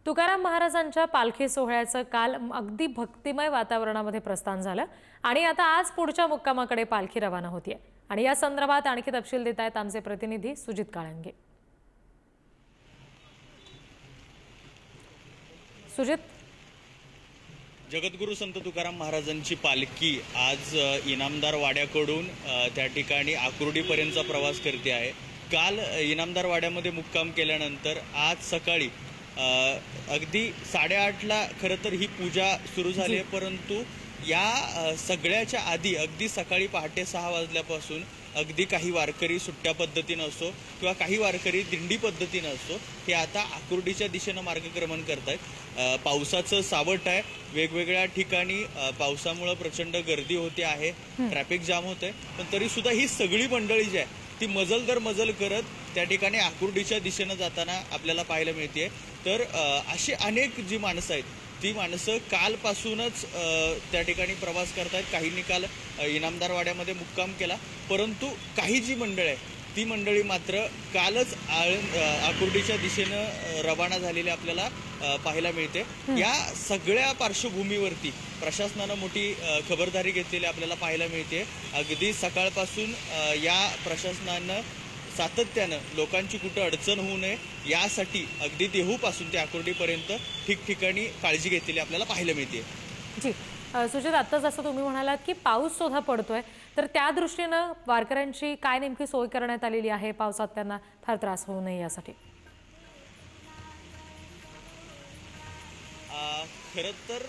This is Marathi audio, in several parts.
तुकाराम महाराजांच्या पालखी सोहळ्याचं काल अगदी भक्तिमय वातावरणामध्ये प्रस्थान झालं आणि आता आज पुढच्या मुक्कामाकडे पालखी रवाना होतीये। आणि या संदर्भात आणखी तपशील देत आहेत आमचे प्रतिनिधी सुजित काळंगे। सुजित, जगद्गुरू संत तुकाराम महाराजांची पालखी आज इनामदार वाड्याकडून त्या ठिकाणी आकुर्डीपर्यंतचा प्रवास करते आहे। काल इनामदार वाड्यामध्ये मुक्काम केल्यानंतर आज सकाळी अगदी 8:30ला खरं तर ही पूजा सुरू झाली आहे, परंतु या सगळ्याच्या आधी अगदी सकाळी पहाटे 6 वाजल्यापासून अगदी काही वारकरी सुट्ट्या पद्धतीनं असो किंवा काही वारकरी दिंडी पद्धतीनं असो हे आता आकुर्डीच्या दिशेनं मार्गक्रमण करत आहेत। पावसाचं सावट आहे, वेगवेगळ्या ठिकाणी पावसामुळे प्रचंड गर्दी होते आहे, ट्रॅफिक जाम होत आहे, पण तरी सुद्धा ही सगळी मंडळी जी आहे ती मजल दर मजल करत त्या ठिकाणी आकुर्डीच्या दिशेनं जाताना आपल्याला पाहायला मिळते। तर अशी अनेक जी माणसं आहेत ती माणसं कालपासूनच त्या ठिकाणी प्रवास करतायत। काहींनी काल इनामदार वाड्यामध्ये मुक्काम केला, परंतु काही जी मंडळ आहे ती मंडळी मात्र कालच आकुर्डीच्या दिशेनं रवाना झालेली आपल्याला पाहायला मिळते। या सगळ्या पार्श्वभूमीवरती प्रशासनानं मोठी खबरदारी घेतलेली आपल्याला पाहायला मिळते। अगदी सकाळपासून या प्रशासनानं सातत्यानं लोकांची कुठं अडचण होऊ नये यासाठी अगदी देहूपासून ते आकुर्डीपर्यंत ठिकठिकाणी काळजी घेतलेली आपल्याला पाहायला मिळते। जी सुजित, आता जसं तुम्ही म्हणालात की पाऊस सुद्धा पडतोय, तर त्या दृष्टीनं वारकऱ्यांची काय नेमकी सोय करण्यात आलेली आहे पावसात त्यांना फार त्रास होऊ नये यासाठी? खरं तर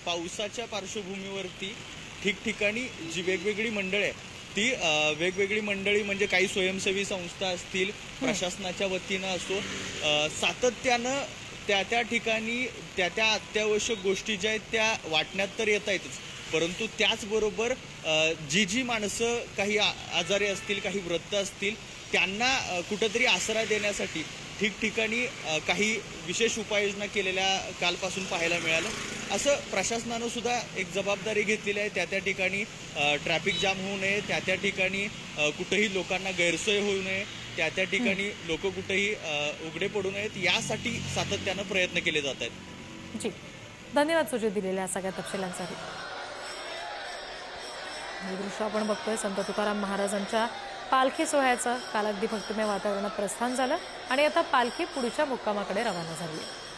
पावसाच्या पार्श्वभूमीवरती ठिकठिकाणी जी वेगवेगळी मंडळ आहे ती वेगवेगळी मंडळी म्हणजे काही स्वयंसेवी संस्था असतील, प्रशासनाच्या वतीनं असो, सातत्यानं त्या ठिकाणी त्या अत्यावश्यक गोष्टी ज्या आहेत त्या वाटण्यात तर येत आहेतच, परंतु त्याचबरोबर जी माणसं काही आजारी असतील, काही वृद्ध असतील, त्यांना कुठंतरी आसरा देण्यासाठी ठिकठिकाणी काही विशेष उपाययोजना केलेल्या कालपासून पाहायला मिळालं। असं प्रशासनानं सुद्धा एक जबाबदारी घेतलेली आहे, त्या ठिकाणी ट्रॅफिक जाम होऊ नये, त्या ठिकाणी कुठेही लोकांना गैरसोय होऊ नये, त्या ठिकाणी लोक कुठेही उघडे पडू नयेत यासाठी सातत्यानं प्रयत्न केले जात आहेत। जी, धन्यवाद सुजित दिलेल्या सगळ्या तपशिलांसाठी। हे दृश्य आपण बघतोय संत तुकाराम महाराजांच्या पालखी सोहळ्याचं काल अगदी भक्तिमय वातावरणात प्रस्थान झालं आणि आता पालखी पुढच्या मुक्कामाकडे रवाना झाली आहे।